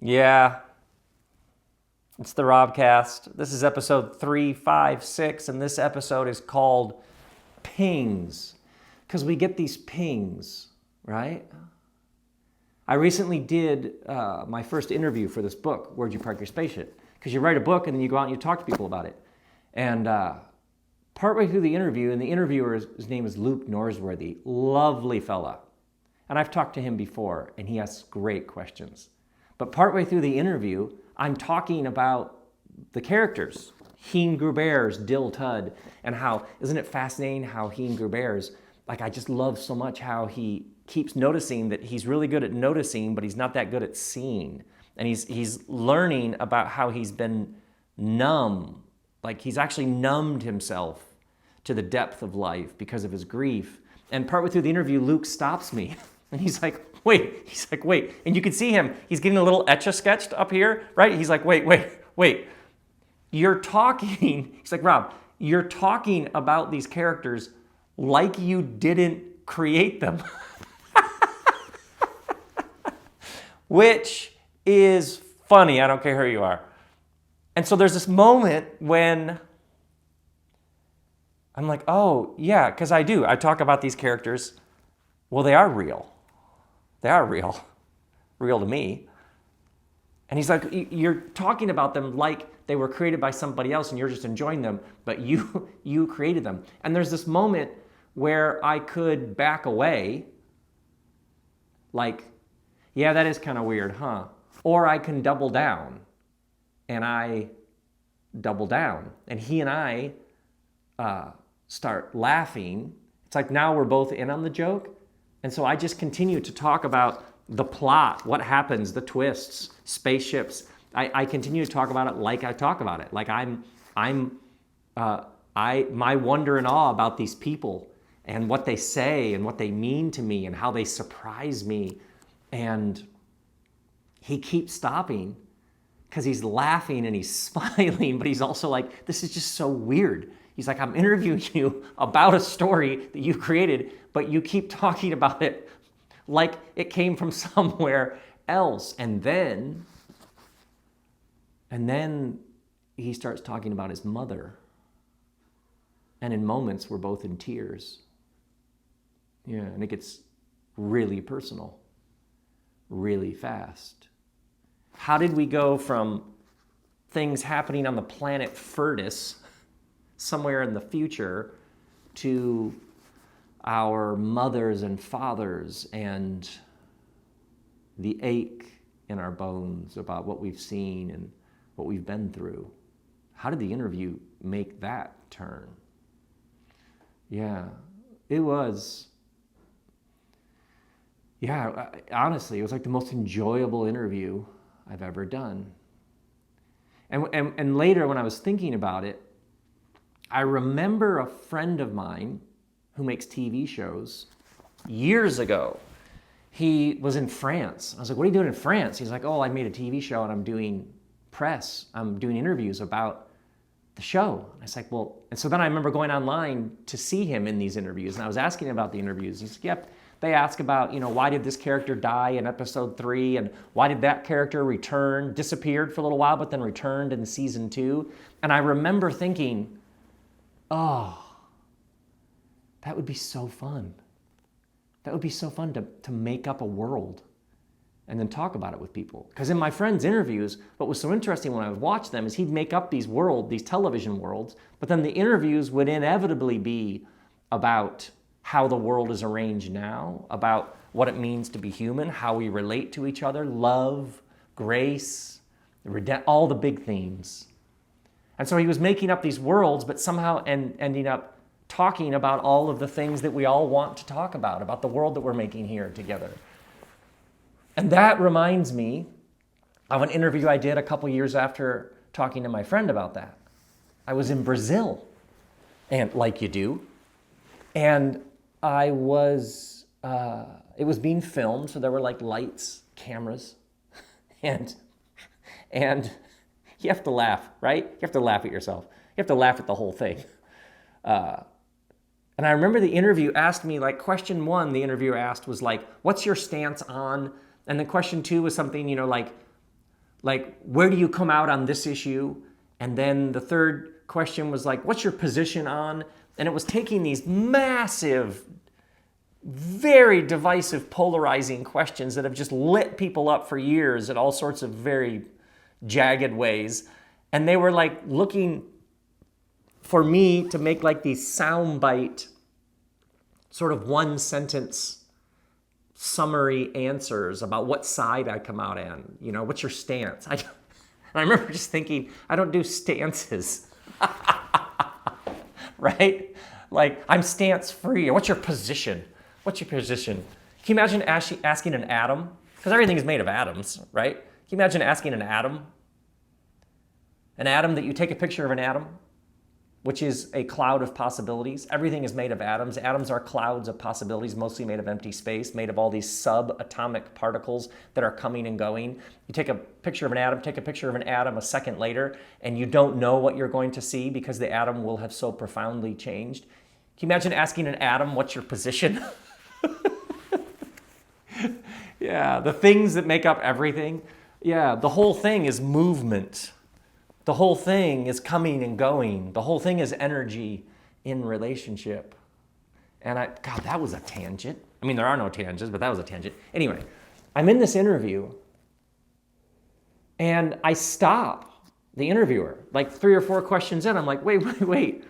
Yeah, it's the ROBCAST. This is episode 356, and this episode is called Pings, because we get these pings, right? I recently did my first interview for this book, Where'd You Park Your Spaceship? Because you write a book and then you go out and you talk to people about it. And partway through the interview, and the interviewer, his name is Luke Norsworthy, lovely fella. And I've talked to him before, and he asks great questions. But partway through the interview, I'm talking about the characters, Heen Gruber's Dill Tudd, and how, isn't it fascinating how Heen Gruber's, like I just love so much how he keeps noticing that he's really good at noticing, but he's not that good at seeing. And he's learning about how he's been numb, like he's actually numbed himself to the depth of life because of his grief. And partway through the interview, Luke stops me, and he's like, wait. And you can see him, he's getting a little etch-a-sketched up here, right? He's like, wait. You're talking, he's like, Rob, you're talking about these characters like you didn't create them. Which is funny, I don't care who you are. And so there's this moment when I'm like, oh, yeah, because I do. I talk about these characters. Well, they are real. They are real. Real to me. And he's like, you're talking about them like they were created by somebody else and you're just enjoying them, but you created them. And there's this moment where I could back away, like, yeah, that is kind of weird, huh? Or I can double down, and I double down. And he and I start laughing. It's like now we're both in on the joke. And so I just continue to talk about the plot, what happens, the twists, spaceships. I continue to talk about it like I talk about it. Like my wonder and awe about these people and what they say and what they mean to me and how they surprise me. And he keeps stopping because he's laughing and he's smiling, but he's also like, this is just so weird. He's like, I'm interviewing you about a story that you created, but you keep talking about it like it came from somewhere else. And then he starts talking about his mother. And in moments, we're both in tears. Yeah, and it gets really personal, really fast. How did we go from things happening on the planet Furtus, somewhere in the future, to our mothers and fathers and the ache in our bones about what we've seen and what we've been through? How did the interview make that turn? Yeah, it was. Yeah, honestly, it was like the most enjoyable interview I've ever done. And later, when I was thinking about it, I remember a friend of mine who makes TV shows years ago. He was in France. I was like, what are you doing in France? He's like, oh, I made a TV show and I'm doing press. I'm doing interviews about the show. And I was like, well, and so then I remember going online to see him in these interviews. And I was asking him about the interviews. He's like, yep. They ask about, why did this character die in episode 3? And why did that character return, disappeared for a little while, but then returned in season 2? And I remember thinking, oh, that would be so fun. That would be so fun to make up a world and then talk about it with people. Because in my friend's interviews, what was so interesting when I would watch them is he'd make up these television worlds, but then the interviews would inevitably be about how the world is arranged now, about what it means to be human, how we relate to each other, love, grace, all the big themes. And so he was making up these worlds, but somehow ending up talking about all of the things that we all want to talk about the world that we're making here together. And that reminds me of an interview I did a couple years after talking to my friend about that. I was in Brazil, and like you do, and it was being filmed, so there were like lights, cameras, and you have to laugh, right? You have to laugh at yourself. You have to laugh at the whole thing. And I remember the interview asked me, like, question 1, the interviewer asked was like, what's your stance on, and then question 2 was something, like, like, where do you come out on this issue? And then the third question was like, what's your position on? And it was taking these massive, very divisive, polarizing questions that have just lit people up for years in all sorts of very jagged ways. And they were like looking for me to make like these soundbite, sort of one sentence summary answers about what side I come out on. You know, what's your stance? I remember just thinking, I don't do stances, right? Like, I'm stance free. What's your position? What's your position? Can you imagine asking an atom? Because everything is made of atoms, right? Can you imagine asking an atom that you take a picture of an atom, which is a cloud of possibilities. Everything is made of atoms. Atoms are clouds of possibilities, mostly made of empty space, made of all these subatomic particles that are coming and going. You take a picture of an atom, take a picture of an atom a second later, and you don't know what you're going to see because the atom will have so profoundly changed. Can you imagine asking an atom, what's your position? Yeah, the things that make up everything. Yeah, the whole thing is movement. The whole thing is coming and going. The whole thing is energy in relationship. And God, that was a tangent. I mean, there are no tangents, but that was a tangent. Anyway, I'm in this interview, and I stop the interviewer, like 3 or 4 questions in. I'm like, wait.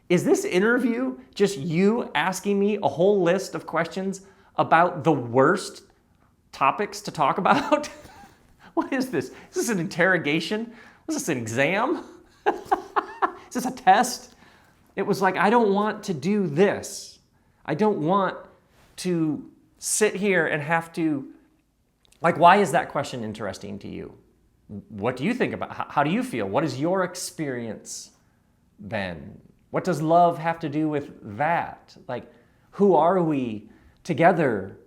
Is this interview just you asking me a whole list of questions about the worst topics to talk about? What is this? Is this an interrogation? Was this an exam? Is this a test? It was like, I don't want to do this. I don't want to sit here and have to, like, why is that question interesting to you? What do you think about, how do you feel? What has your experience been? What does love have to do with that? Like, who are we together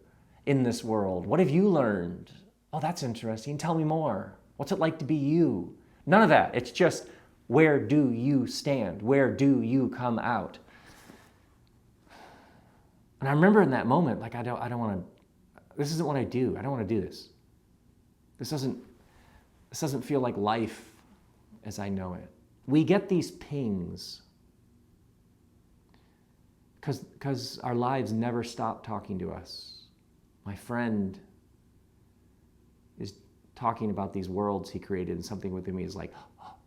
in this world? What have you learned? Oh, that's interesting. Tell me more. What's it like to be you? None of that. It's just, where do you stand? Where do you come out? And I remember in that moment, like, I don't want to, this isn't what I do. I don't want to do this. This doesn't feel like life as I know it. We get these pings because our lives never stop talking to us. My friend is talking about these worlds he created, and something within me is like,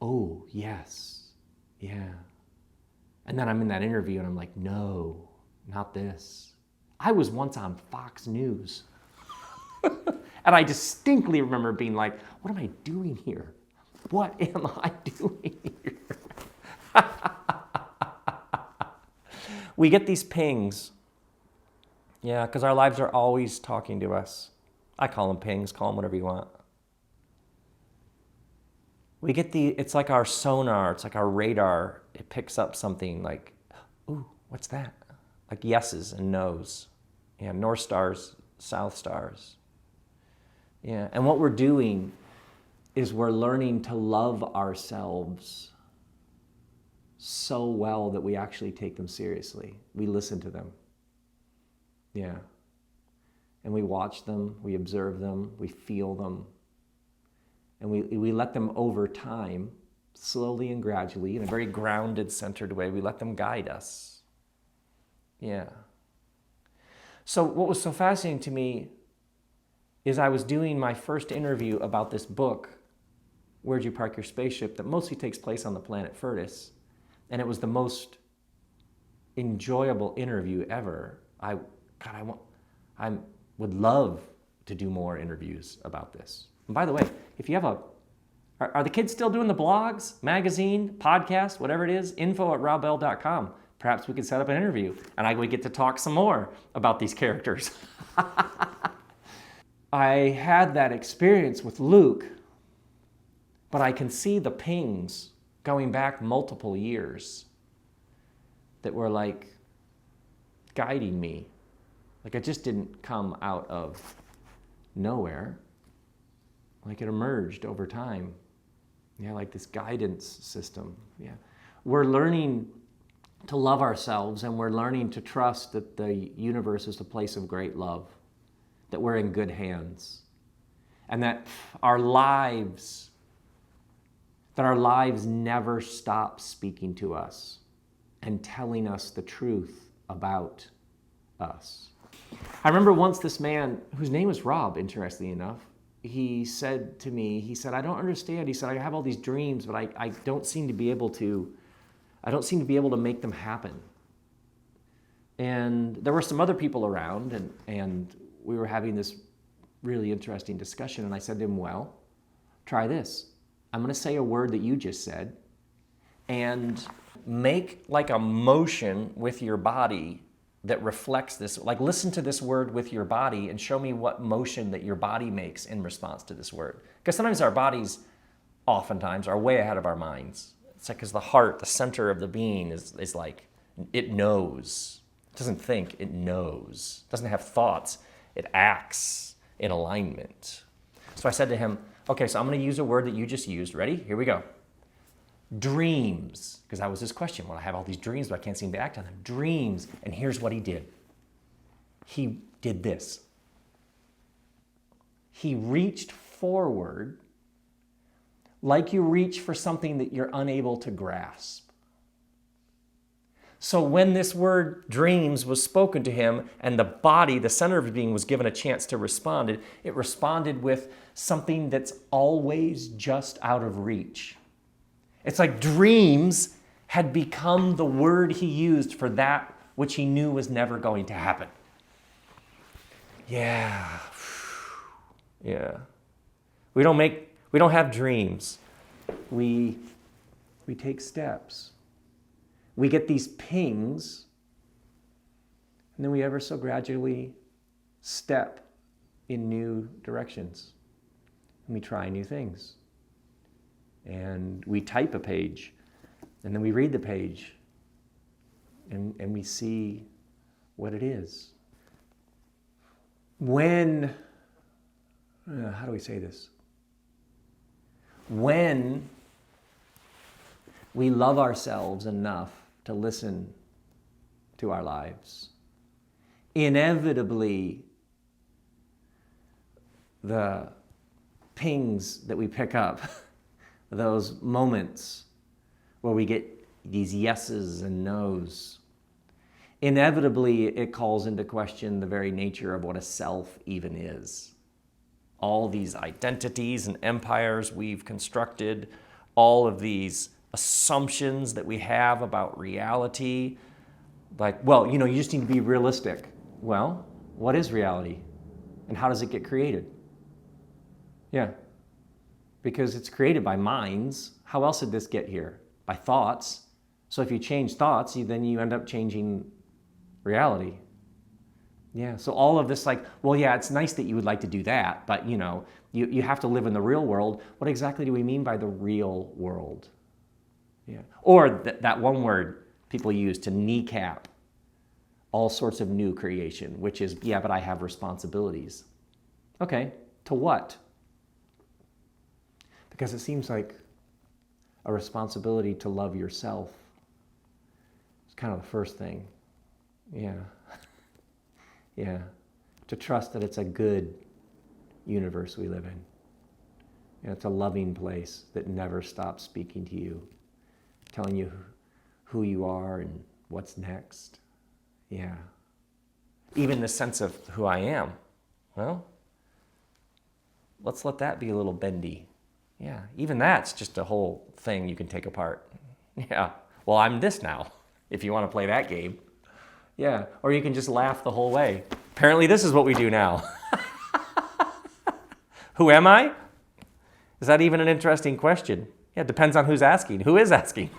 oh, yes, yeah. And then I'm in that interview and I'm like, no, not this. I was once on Fox News. And I distinctly remember being like, what am I doing here? What am I doing here? We get these pings. Yeah, because our lives are always talking to us. I call them pings, call them whatever you want. We get it's like our sonar, it's like our radar. It picks up something like, ooh, what's that? Like yeses and nos. Yeah, north stars, south stars. Yeah, and what we're doing is we're learning to love ourselves so well that we actually take them seriously. We listen to them. Yeah. And we watch them, we observe them, we feel them. And we let them over time, slowly and gradually, in a very grounded, centered way, we let them guide us. Yeah. So what was so fascinating to me is I was doing my first interview about this book, Where'd You Park Your Spaceship, that mostly takes place on the planet Furtis. And it was the most enjoyable interview ever. I would love to do more interviews about this. And by the way, if you have are the kids still doing the blogs, magazine, podcast, whatever it is, info@robell.com. Perhaps we could set up an interview and we get to talk some more about these characters. I had that experience with Luke, but I can see the pings going back multiple years that were like guiding me. Like it just didn't come out of nowhere. Like it emerged over time. Yeah, like this guidance system. Yeah. We're learning to love ourselves, and we're learning to trust that the universe is a place of great love, that we're in good hands. and that our lives never stop speaking to us and telling us the truth about us. I remember once this man, whose name was Rob, interestingly enough, he said to me, he said, I don't understand. He said, I have all these dreams, but I don't seem to be able to make them happen. And there were some other people around, and we were having this really interesting discussion, and I said to him, well, try this. I'm going to say a word that you just said, and make like a motion with your body that reflects this. Like, listen to this word with your body and show me what motion that your body makes in response to this word. Because sometimes our bodies, oftentimes, are way ahead of our minds. It's like, because the heart, the center of the being is like, it knows. It doesn't think, it knows. It doesn't have thoughts. It acts in alignment. So I said to him, okay, so I'm going to use a word that you just used. Ready? Here we go. Dreams. Because that was his question. Well, I have all these dreams, but I can't seem to act on them. Dreams. And here's what he did. He did this. He reached forward like you reach for something that you're unable to grasp. So when this word dreams was spoken to him and the body, the center of his being, was given a chance to respond, it responded with something that's always just out of reach. It's like dreams had become the word he used for that which he knew was never going to happen. Yeah. Yeah. We don't have dreams. We take steps. We get these pings, and then we ever so gradually step in new directions. And we try new things. And we type a page, and then we read the page, and we see what it is. When, how do we say this? When we love ourselves enough to listen to our lives, inevitably the pings that we pick up, those moments where we get these yeses and nos, inevitably it calls into question the very nature of what a self even is. All these identities and empires we've constructed, all of these assumptions that we have about reality, like, well, you just need to be realistic. Well, what is reality? And how does it get created? Yeah. Because it's created by minds. How else did this get here? By thoughts. So if you change thoughts, then you end up changing reality. Yeah, so all of this, like, well, yeah, it's nice that you would like to do that, but you have to live in the real world. What exactly do we mean by the real world? Yeah. Or that one word people use to kneecap all sorts of new creation, which is, yeah, but I have responsibilities. Okay, to what? Because it seems like a responsibility to love yourself is kind of the first thing. Yeah. Yeah. To trust that it's a good universe we live in. It's a loving place that never stops speaking to you, telling you who you are and what's next. Yeah. Even the sense of who I am. Well, let's let that be a little bendy. Yeah, even that's just a whole thing you can take apart. Yeah, well, I'm this now, if you want to play that game. Yeah, or you can just laugh the whole way. Apparently this is what we do now. Who am I? Is that even an interesting question? Yeah, it depends on who's asking. Who is asking?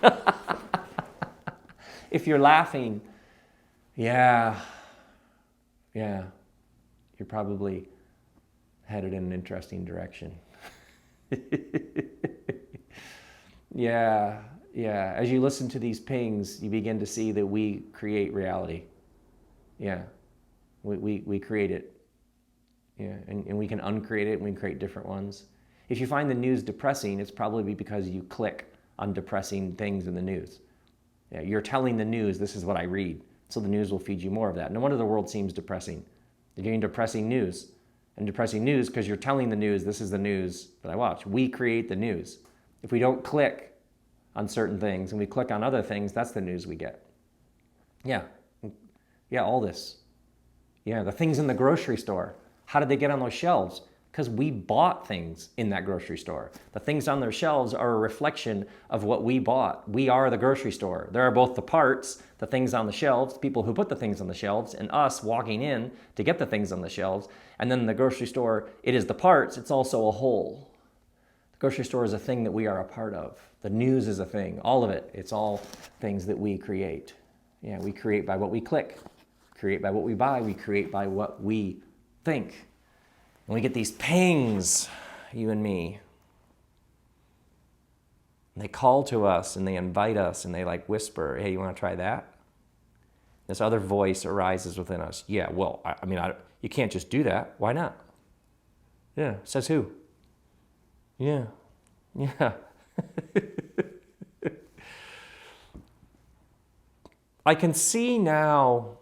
If you're laughing, yeah, you're probably headed in an interesting direction. Yeah. As you listen to these pings, you begin to see that we create reality. Yeah. We create it. Yeah. And we can uncreate it, and we can create different ones. If you find the news depressing, it's probably because you click on depressing things in the news. Yeah, you're telling the news, this is what I read. So the news will feed you more of that. No wonder the world seems depressing. You're getting depressing news. and depressing news because you're telling the news, this is the news that I watch. We create the news. If we don't click on certain things and we click on other things, that's the news we get. Yeah. Yeah, all this. Yeah, the things in the grocery store. How did they get on those shelves? Because we bought things in that grocery store. The things on their shelves are a reflection of what we bought. We are the grocery store. There are both the parts, the things on the shelves, people who put the things on the shelves, and us walking in to get the things on the shelves. And then the grocery store, it is the parts, it's also a whole. The grocery store is a thing that we are a part of. The news is a thing, all of it. It's all things that we create. Yeah, we create by what we click, create by what we buy, we create by what we think. And we get these pings, you and me. And they call to us and they invite us and they like whisper, hey, you want to try that? This other voice arises within us. Yeah, well, you can't just do that. Why not? Yeah, says who? Yeah. I can see now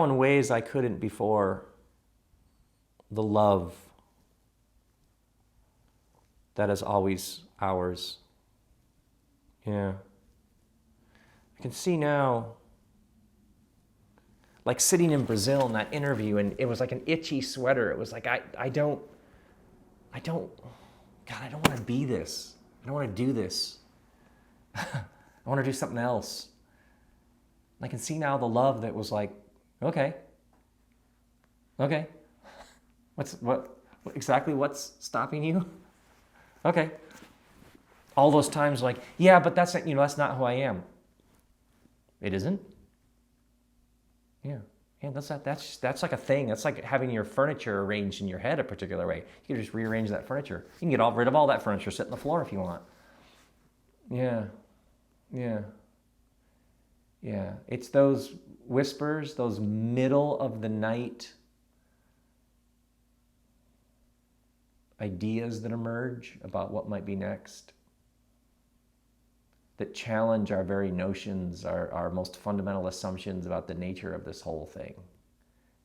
in ways I couldn't before the love that is always ours. Yeah. I can see now, like sitting in Brazil in that interview, and it was like an itchy sweater. It was like, I don't want to be this. I don't want to do this. I want to do something else. I can see now the love that was like, okay. What's stopping you? Okay. All those times like, yeah, but that's not who I am. It isn't? Yeah. Yeah, that's like a thing. That's like having your furniture arranged in your head a particular way. You can just rearrange that furniture. You can get rid of all that furniture, sit on the floor if you want. Yeah. It's those whispers, those middle of the night ideas that emerge about what might be next, that challenge our very notions, our most fundamental assumptions about the nature of this whole thing.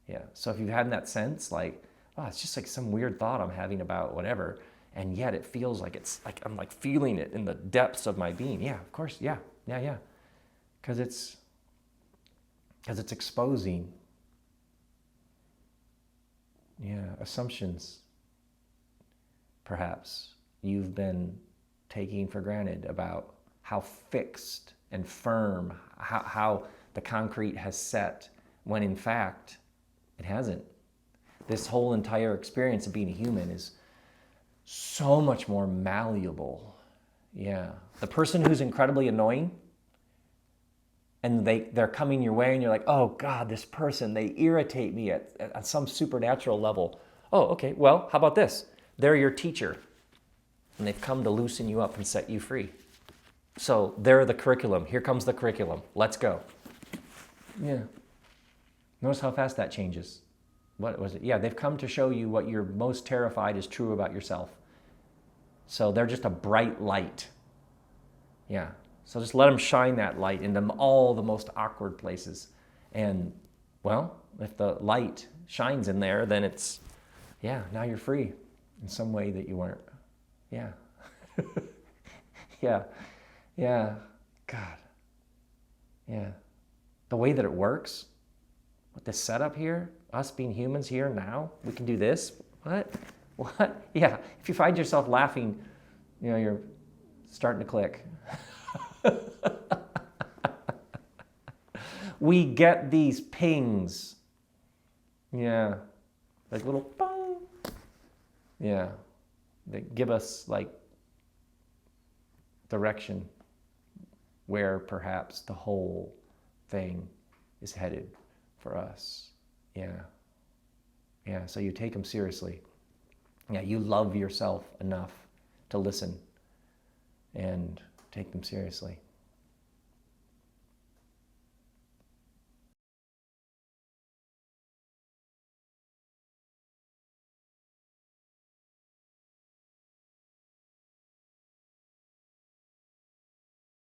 Yeah. So if you've had that sense, like, oh, it's just like some weird thought I'm having about whatever, and yet it feels like it's like I'm like feeling it in the depths of my being. Yeah, of course. Yeah. Because it's exposing, assumptions, perhaps, you've been taking for granted about how fixed and firm, how the concrete has set, when in fact, it hasn't. This whole entire experience of being a human is so much more malleable. Yeah. The person who's incredibly annoying, and they're coming your way and you're like, oh God, this person, they irritate me at some supernatural level. Oh, okay, well, how about this? They're your teacher and they've come to loosen you up and set you free. So they're the curriculum. Here comes the curriculum. Let's go. Yeah. Notice how fast that changes. What was it? Yeah, they've come to show you what you're most terrified is true about yourself. So they're just a bright light. Yeah. So just let them shine that light into all the most awkward places. And, well, if the light shines in there, then it's, now you're free in some way that you weren't. Yeah. Yeah. God. Yeah. The way that it works, with this setup here, us being humans here now, we can do this. What? Yeah. If you find yourself laughing, you're starting to click. We get these pings. Yeah. Like little bong. Yeah. They give us like direction where perhaps the whole thing is headed for us. Yeah. So you take them seriously. Yeah. You love yourself enough to listen and take them seriously.